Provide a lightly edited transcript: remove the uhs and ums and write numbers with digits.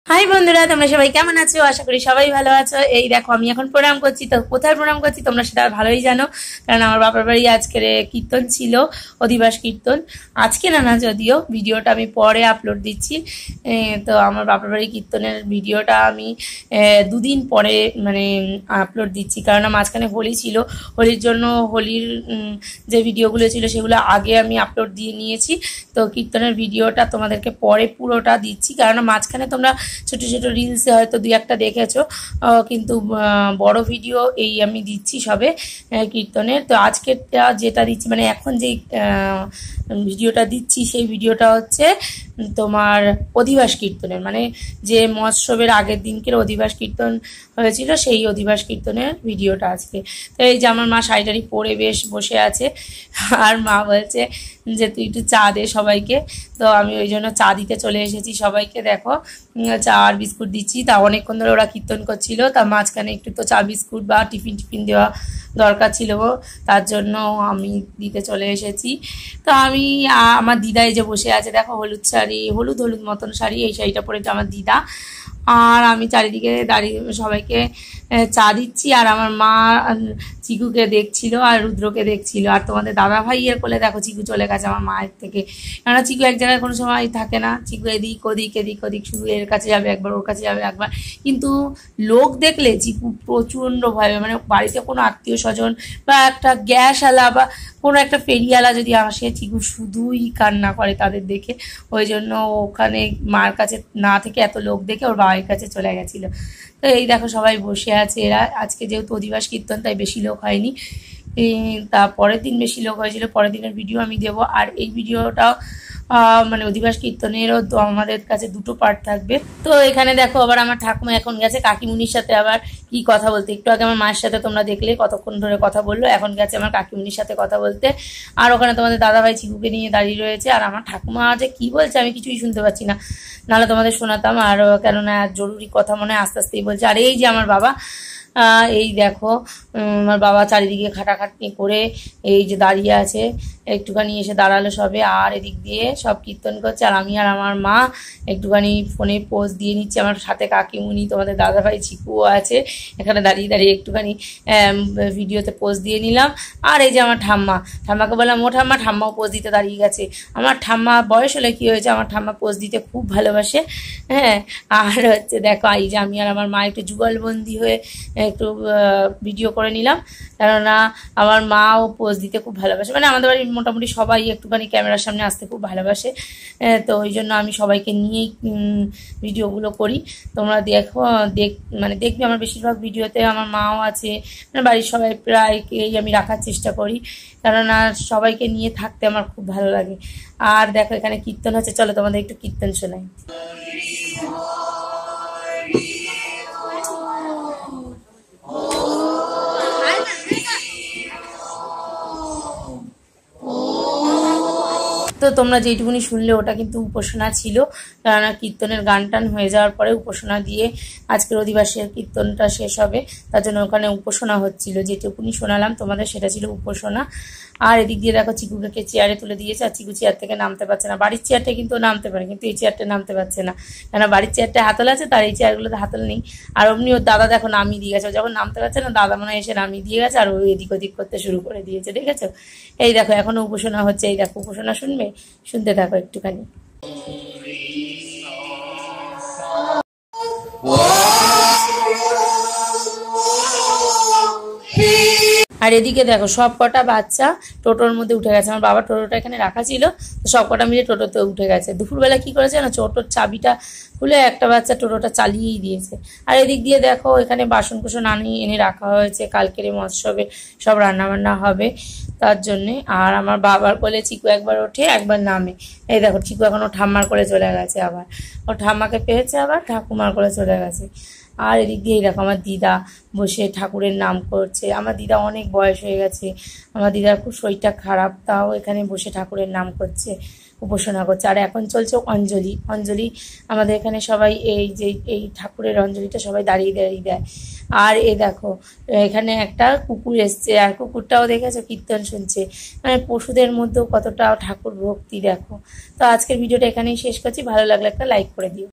High বন্ধুরা, তোমরা সবাই কেমন আছো? আশা করি সবাই ভালো আছো। এই দেখো আমি এখন প্রণাম করছি। তো কোথায় প্রণাম করছি তোমরা সেটা ভালোই জানো, কারণ আমার বাবার বাড়ি আজকের কীর্তন ছিল, অধিবাস কীর্তন। আজকে না যদিও ভিডিওটা আমি পরে আপলোড দিচ্ছি। তো আমার বাবার বাড়ি কীর্তনের ভিডিওটা আমি দুদিন পরে মানে আপলোড দিচ্ছি, কারণ মাঝখানে হোলি ছিল। হোলির জন্য হোলির যে ভিডিওগুলো ছিল সেগুলো আগে আমি আপলোড দিয়ে নিয়েছি। তো কীর্তনের ভিডিওটা তোমাদেরকে পরে পুরোটা দিচ্ছি, কারণ মাঝখানে তোমরা ছোট ছোট রিলসে হয়তো দুই একটা দেখেছো, কিন্তু বড় ভিডিও এই আমি দিচ্ছি সবে কীর্তনের। তো আজকেরটা যেটা দিচ্ছি মানে এখন যে ভিডিওটা দিচ্ছি সেই ভিডিওটা হচ্ছে তোমার অধিবাস কীর্তনের, মানে যে মহোৎসবের আগের দিনকের অধিবাস কীর্তন হয়েছিল সেই অধিবাস কীর্তনের ভিডিওটা আজকে। তো এই যে আমার মা শাড়ি পরে বেশ বসে আছে, আর মা বলছে যে তুই একটু চা দে সবাইকে। তো আমি ওই জন্য চা দিতে চলে এসেছি সবাইকে। দেখো চা আর বিস্কুট দিচ্ছি। তা অনেকক্ষণ ধরে ওরা কীর্তন করছিল, তা মাঝখানে একটু তো চা বিস্কুট বা টিফিন দেওয়া দরকার ছিল, তার জন্য আমি দিতে চলে এসেছি। তো আমি আমার দিদা এই যে বসে আছে, দেখো হলুদ শাড়ি, হলুদ মতন শাড়ি, এই শাড়িটা পরেছে আমার দিদা। আর আমি চারিদিকে দাঁড়িয়ে সবাইকে চা দিচ্ছি, আর আমার মা চিকুকে দেখছিল আর রুদ্রকে দেখছিল। আর তোমাদের দাদা ভাইয়ের কোলে দেখো চিকু চলে গেছে আমার মায়ের থেকে, কেননা চিকু এক জায়গায় কোনো সময় থাকে না। চিকু এদিক ওদিক শুধু এর কাছে যাবে একবার, ওর কাছে যাবে একবার। কিন্তু লোক দেখলে চিকু প্রচণ্ড ভয়, মানে বাড়িতে কোনো আত্মীয় স্বজন বা একটা গ্যাসওয়ালা বা কোনো একটা ফেরিওয়ালা যদি আসে, চিকু শুধুই কান্না করে তাদের দেখে। ওই জন্য ওখানে মার কাছে না থেকে এত লোক দেখে ওর বাবার কাছে চলে গেছিলো। তো এই দেখো সবাই বসে আছে এরা। আজকে যেহেতু অধিবাস কীর্তন তাই বেশি লোক হয়নি, তা পরের দিন বেশি লোক হয়েছিল। পরের দিনের ভিডিও আমি দেবো। আর এই ভিডিওটাও মানে অধিবাস কীর্তনেরও তো আমাদের কাছে দুটো পার্ট থাকবে। তো এখানে দেখো আবার আমার ঠাকুমা এখন গেছে কাকিমুনির সাথে আবার কি কথা বলতে। একটু আগে আমার মায়ের সাথে তোমরা দেখলে কতক্ষণ ধরে কথা বললো, এখন গেছে আমার কাকিমুনির সাথে কথা বলতে। আর ওখানে তোমাদের দাদাভাই চিকুকে নিয়ে দাঁড়িয়ে রয়েছে। আর আমার ঠাকুমা যে কি বলছে আমি কিছুই শুনতে পাচ্ছি না, নাহলে তোমাদের শোনাতাম। আর কেননা জরুরি কথা মনে আস্তে আস্তেই বলছে। আর এই যে আমার বাবা, এই দেখো আমার বাবা চারিদিকে খাটাখাটনি করে এই যে দাঁড়িয়ে আছে, একটুখানি এসে দাঁড়ালো সবে। আর এদিক দিয়ে সব কীর্তন করছে, আর আমি আর আমার মা একটুখানি ফোনে পোজ দিয়ে নিচ্ছি। আমার সাথে কাকিমুনি, তোমাদের দাদাভাই চিকুও আছে, এখানে দাঁড়িয়ে একটুখানি ভিডিওতে পোজ দিয়ে নিলাম। আর এই যে আমার ঠাম্মাকে বললাম ও ঠাম্মাও পোজ দিতে দাঁড়িয়ে গেছে। আমার ঠাম্মা বয়স হলে কী হয়েছে, আমার ঠাম্মা পোজ দিতে খুব ভালোবাসে। হ্যাঁ, আর হচ্ছে দেখো এই যে আমি আর আমার মা একটু যুগলবন্দি হয়ে একটু ভিডিও করে নিলাম, কেননা আমার মাও পোজ দিতে খুব ভালোবাসে। মানে আমাদের বাড়ির মোটামুটি সবাই একটুখানি ক্যামেরার সামনে আসতে খুব ভালোবাসে। তো ওই জন্য আমি সবাইকে নিয়েই ভিডিওগুলো করি। তোমরা মানে দেখবি আমার বেশিরভাগ ভিডিওতে আমার মাও আছে, মানে বাড়ির সবাই প্রায়কেই আমি রাখার চেষ্টা করি, কেননা সবাইকে নিয়ে থাকতে আমার খুব ভালো লাগে। আর দেখো এখানে কীর্তন হচ্ছে, চলো তোমাদের একটু কীর্তন শোনাই। তো তোমরা যেইটুকুনি শুনলে ওটা কিন্তু উপাসনা ছিল, কেননা কীর্তনের গান টান হয়ে যাওয়ার পরে উপাসনা দিয়ে আজকের অধিবাসের কীর্তনটা শেষ হবে, তার জন্য ওখানে উপাসনা হচ্ছিল। যেটুকুনি শোনালাম তোমাদের সেটা ছিল উপাসনা। আর এদিক দিয়ে দেখো চিকুকে চেয়ারে তুলে দিয়েছে, আর চিকু চেয়ার থেকে নামতে পারছে না। বাড়ির চেয়ারটা কিন্তু নামতে পারে, কিন্তু এই চেয়ারটা নামতে পারছে না, কেন বাড়ির চেয়ারটা হাতল আছে, তার এই চেয়ারগুলোতে হাতল নেই। আর অমনি ওর দাদা দেখো নামিয়ে দিয়ে গেছে, যখন নামতে পারছে না দাদা মনে এসে নামিয়ে দিয়ে গেছে, আর ও এদিক ওদিক করতে শুরু করে দিয়েছে, দেখেছো? এই দেখো এখনো উপাসনা হচ্ছে, এই দেখো উপাসনা শুনতে থাকো একটুখানি। আর এদিকে দেখো সব কটা বাচ্চা টোটোর মধ্যে উঠে গেছে। আমার বাবা টোটোটা এখানে রাখা ছিল, তো সব কটা মিলে টোটোতে উঠে গেছে। দুপুরবেলা কি করেছে না, টোটোর চাবিটা খুলে একটা বাচ্চা টোটোটা চালিয়েই দিয়েছে। আর এদিক দিয়ে দেখো এখানে বাসন কুসন এনে রাখা হয়েছে, কালকের মহোৎসবে সব রান্নাবান্না হবে তার জন্যে। আর আমার বাবার কোলে চিকু একবার ওঠে একবার নামে। এই দেখো চিকু এখন ও ঠাম্মার কোলে চলে গেছে, আবার ও ঠাম্মাকে পেয়েছে, আবার ঠাকুমার কোলে চলে গেছে। আর এদিক দিয়ে দেখো আমার দিদা বসে ঠাকুরের নাম করছে। আমার দিদা অনেক বয়স হয়ে গেছে, আমার দিদার খুব শরীরটা খারাপ, তাও এখানে বসে ঠাকুরের নাম করছে, উপাসনা করছে। আর এখন চলছে অঞ্জলি। আমাদের এখানে সবাই এই ঠাকুরের অঞ্জলিটা সবাই দাঁড়িয়ে দেয়। আর এই দেখো এখানে একটা কুকুর এসছে, আর কুকুরটাও দেখেছো কীর্তন শুনছে। মানে পশুদের মধ্যেও কতটা ঠাকুর ভক্তি দেখো। তো আজকের ভিডিওটা এখানেই শেষ করছি, ভালো লাগলে একটা লাইক করে দিও।